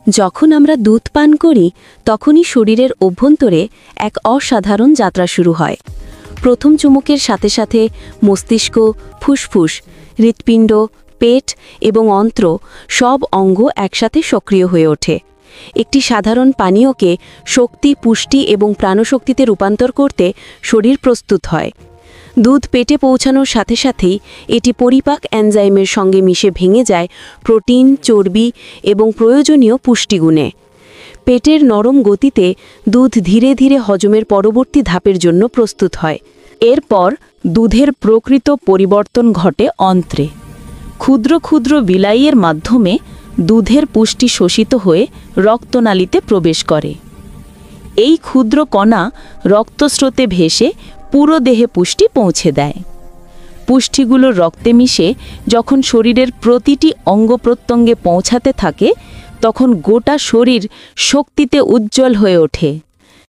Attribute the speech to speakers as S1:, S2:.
S1: যখন আমরা দুধ পান করি তখনই শরীরের অভ্যন্তরে এক অসাধারণ যাত্রা শুরু হয়। প্রথম চুমুকের সাথে সাথে মস্তিষ্ক, ফুসফুস, হৃৎপিণ্ড, পেট এবং অন্ত্র সব অঙ্গ একসাথে সক্রিয় হয়ে ওঠে। একটি সাধারণ পানীয়কে শক্তি, পুষ্টি এবং প্রাণশক্তিতে রূপান্তর করতে শরীর প্রস্তুত হয়। দুধ পেটে পৌঁছানোর সাথে সাথেই এটি পরিপাক এনজাইমের সঙ্গে মিশে ভেঙে যায় প্রোটিন, চর্বি এবং প্রয়োজনীয় পুষ্টিগুণে। পেটের নরম গতিতে দুধ ধীরে ধীরে হজমের পরবর্তী ধাপের জন্য প্রস্তুত হয়।
S2: এরপর দুধের প্রকৃত পরিবর্তন ঘটে অন্ত্রে। ক্ষুদ্র ক্ষুদ্র বিলাইয়ের মাধ্যমে দুধের পুষ্টি শোষিত হয়ে রক্তনালীতে প্রবেশ করে। এই ক্ষুদ্র কণা রক্তস্রোতে ভেসে পুরো দেহে পুষ্টি পৌঁছে দেয়। পুষ্টিগুলো রক্তে মিশে যখন শরীরের প্রতিটি অঙ্গপ্রত্যঙ্গে পৌঁছাতে থাকে, তখন গোটা শরীর শক্তিতে উজ্জ্বল হয়ে ওঠে।